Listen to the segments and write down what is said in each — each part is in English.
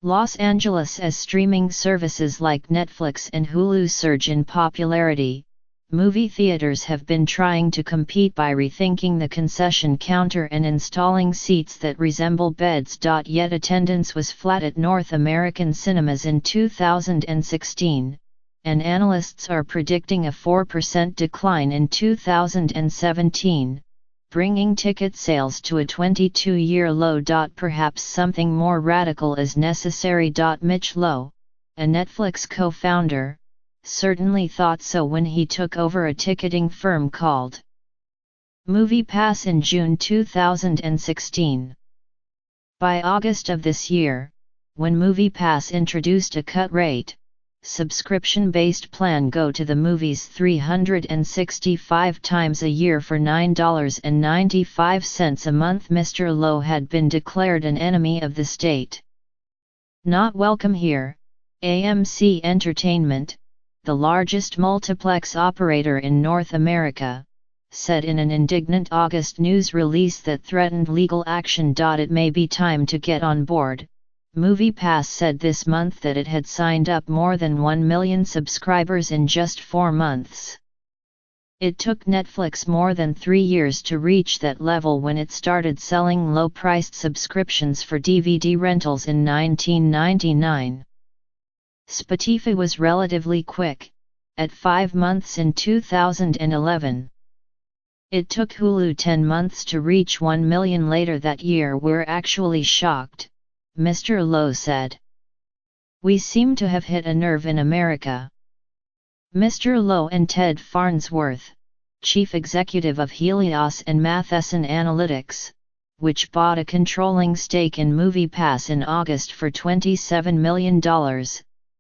Los Angeles. As streaming services like Netflix and Hulu surge in popularity, movie theaters have been trying to compete by rethinking the concession counter and installing seats that resemble beds. Yet attendance was flat at North American cinemas in 2016, and analysts are predicting a 4% decline in 2017. Bringing ticket sales to a 22-year low. Perhaps something more radical is necessary. Mitch Lowe, a Netflix co-founder, certainly thought so when he took over a ticketing firm called MoviePass in June 2016. By August of this year, when MoviePass introduced a cut rate, subscription-based plan go to the movies 365 times a year for $9.95 a month. Mr. Lowe had been declared an enemy of the state. Not welcome here. AMC Entertainment, the largest multiplex operator in North America, said in an indignant August news release that threatened legal action. It may be time to get on board. MoviePass said this month that it had signed up more than 1 million subscribers in just 4 months. It took Netflix more than 3 years to reach that level when it started selling low-priced subscriptions for DVD rentals in 1999. Spotify was relatively quick, at 5 months in 2011. It took Hulu 10 months to reach 1 million later that year. We're actually shocked, Mr. Lowe said. We seem to have hit a nerve in America. Mr. Lowe and Ted Farnsworth, chief executive of Helios and Matheson Analytics, which bought a controlling stake in MoviePass in August for $27 million,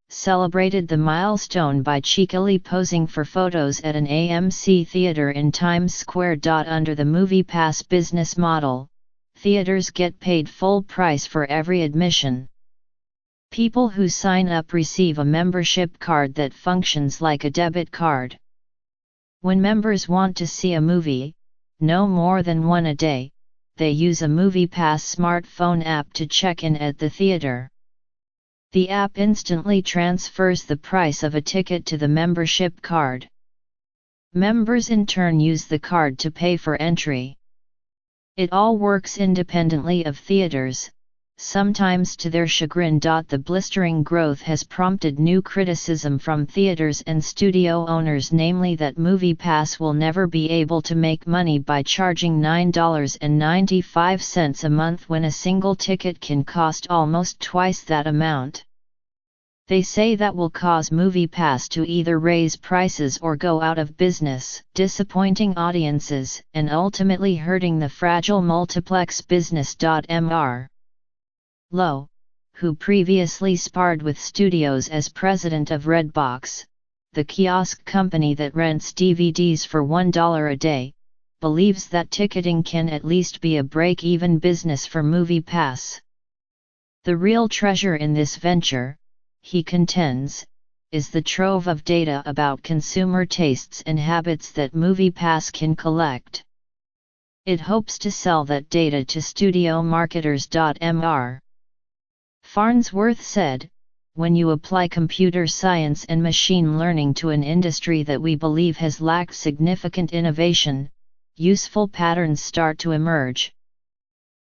celebrated the milestone by cheekily posing for photos at an AMC theater in Times Square. Under the MoviePass business model, theaters get paid full price for every admission. People who sign up receive a membership card that functions like a debit card. When members want to see a movie, no more than one a day, they use a MoviePass smartphone app to check in at the theater. The app instantly transfers the price of a ticket to the membership card. Members in turn use the card to pay for entry. It all works independently of theaters, sometimes to their chagrin. The blistering growth has prompted new criticism from theaters and studio owners, namely that MoviePass will never be able to make money by charging $9.95 a month when a single ticket can cost almost twice that amount. They say that will cause MoviePass to either raise prices or go out of business, disappointing audiences and ultimately hurting the fragile multiplex business. Mr. Lowe, who previously sparred with studios as president of Redbox, the kiosk company that rents DVDs for $1 a day, believes that ticketing can at least be a break-even business for MoviePass. The real treasure in this venture, he contends, is the trove of data about consumer tastes and habits that MoviePass can collect. It hopes to sell that data to studio marketers. Mr. Farnsworth said, when you apply computer science and machine learning to an industry that we believe has lacked significant innovation, useful patterns start to emerge.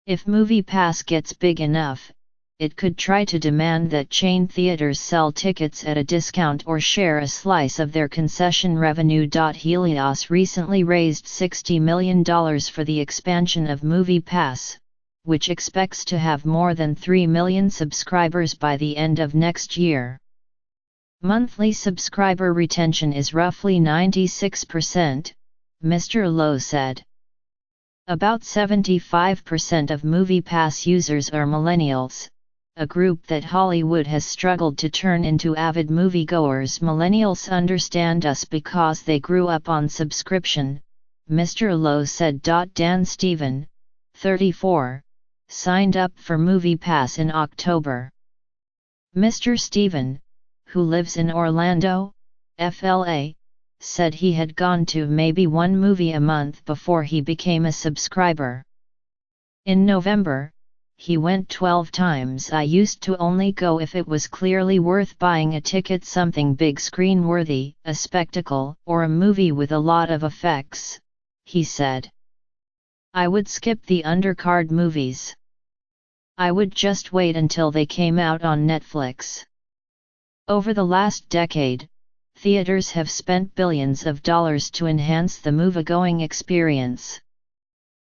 If MoviePass gets big enough, it could try to demand that chain theaters sell tickets at a discount or share a slice of their concession revenue. Helios recently raised $60 million for the expansion of MoviePass, which expects to have more than 3 million subscribers by the end of next year. Monthly subscriber retention is roughly 96%, Mr. Lowe said. About 75% of MoviePass users are millennials, a group that Hollywood has struggled to turn into avid moviegoers. Millennials understand us because they grew up on subscription, Mr. Lowe said. Dan Stephen, 34, signed up for MoviePass in October. Mr. Stephen, who lives in Orlando, FLA, said he had gone to maybe one movie a month before he became a subscriber. In November, he went 12 times. I used to only go if it was clearly worth buying a ticket, something big screen worthy, a spectacle, or a movie with a lot of effects, he said. I would skip the undercard movies. I would just wait until they came out on Netflix. Over the last decade, theaters have spent billions of dollars to enhance the moviegoing experience.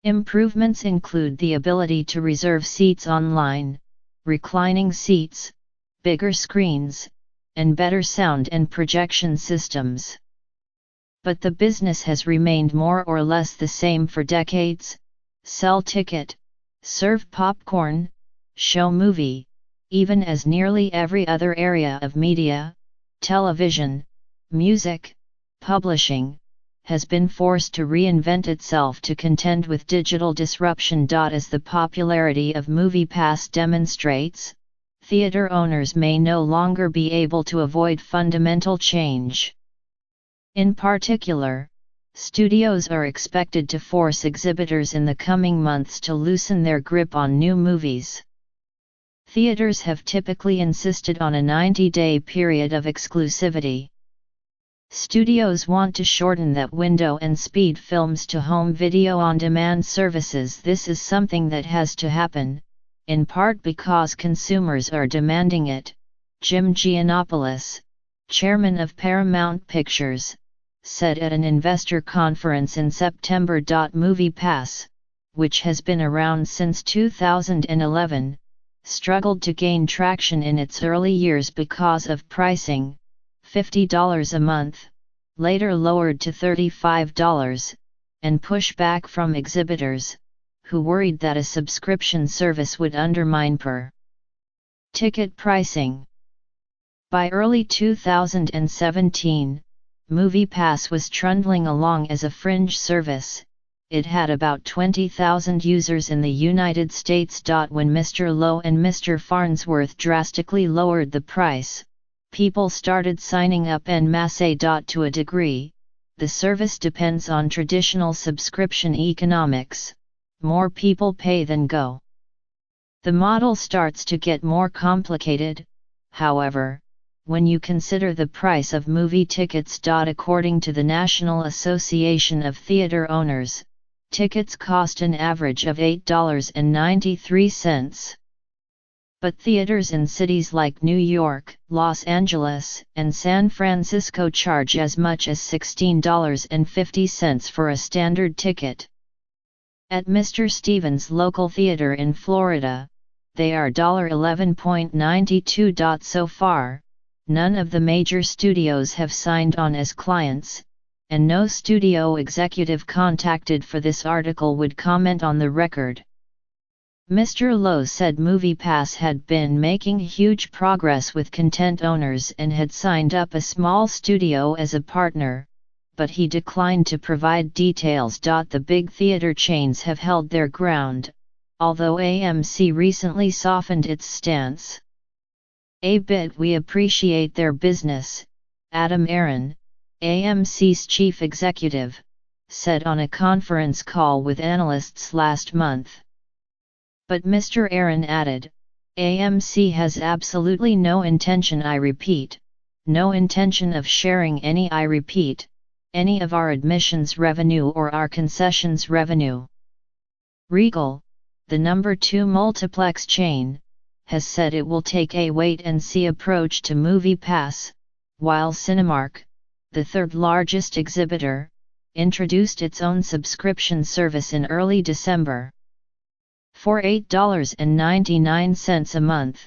Improvements include the ability to reserve seats online, reclining seats, bigger screens, and better sound and projection systems. But the business has remained more or less the same for decades: sell ticket, serve popcorn, show movie, even as nearly every other area of media, television, music, publishing, has been forced to reinvent itself to contend with digital disruption. As the popularity of MoviePass demonstrates, theater owners may no longer be able to avoid fundamental change. In particular, studios are expected to force exhibitors in the coming months to loosen their grip on new movies. Theaters have typically insisted on a 90-day period of exclusivity. Studios want to shorten that window and speed films to home video on-demand services. This is something that has to happen, in part because consumers are demanding it, Jim Giannopoulos, chairman of Paramount Pictures, said at an investor conference in September. MoviePass, which has been around since 2011, struggled to gain traction in its early years because of pricing, $50 a month, later lowered to $35, and pushback from exhibitors, who worried that a subscription service would undermine per-ticket pricing. By early 2017, MoviePass was trundling along as a fringe service. It had about 20,000 users in the United States. When Mr. Lowe and Mr. Farnsworth drastically lowered the price, people started signing up en masse. To a degree, the service depends on traditional subscription economics: more people pay than go. The model starts to get more complicated, however, when you consider the price of movie tickets. According to the National Association of Theater Owners, tickets cost an average of $8.93. But theaters in cities like New York, Los Angeles, and San Francisco charge as much as $16.50 for a standard ticket. At Mr. Stevens' local theater in Florida, they are $11.92. So far, none of the major studios have signed on as clients, and no studio executive contacted for this article would comment on the record. Mr. Lowe said MoviePass had been making huge progress with content owners and had signed up a small studio as a partner, but he declined to provide details. The big theater chains have held their ground, although AMC recently softened its stance a bit. We appreciate their business, Adam Arent, AMC's chief executive, said on a conference call with analysts last month. But Mr. Arent added, AMC has absolutely no intention, I repeat, no intention of sharing any, I repeat, any of our admissions revenue or our concessions revenue. Regal, the number 2 multiplex chain, has said it will take a wait-and-see approach to MoviePass, while Cinemark, the third largest exhibitor, introduced its own subscription service in early December. For $8.99 a month,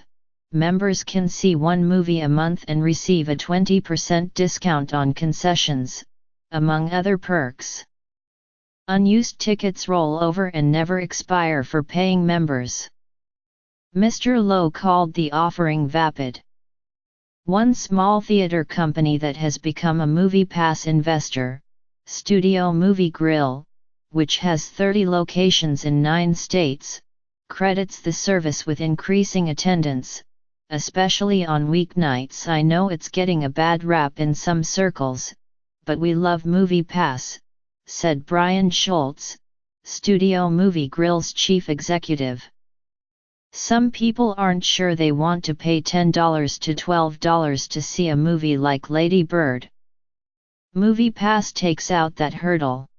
members can see one movie a month and receive a 20% discount on concessions, among other perks. Unused tickets roll over and never expire for paying members. Mr. Lowe called the offering vapid. One small theater company that has become a MoviePass investor, Studio Movie Grill, which has 30 locations in 9 states, credits the service with increasing attendance, especially on weeknights. I know it's getting a bad rap in some circles, but we love MoviePass, said Brian Schultz, Studio Movie Grill's chief executive. Some people aren't sure they want to pay $10 to $12 to see a movie like Lady Bird. MoviePass takes out that hurdle.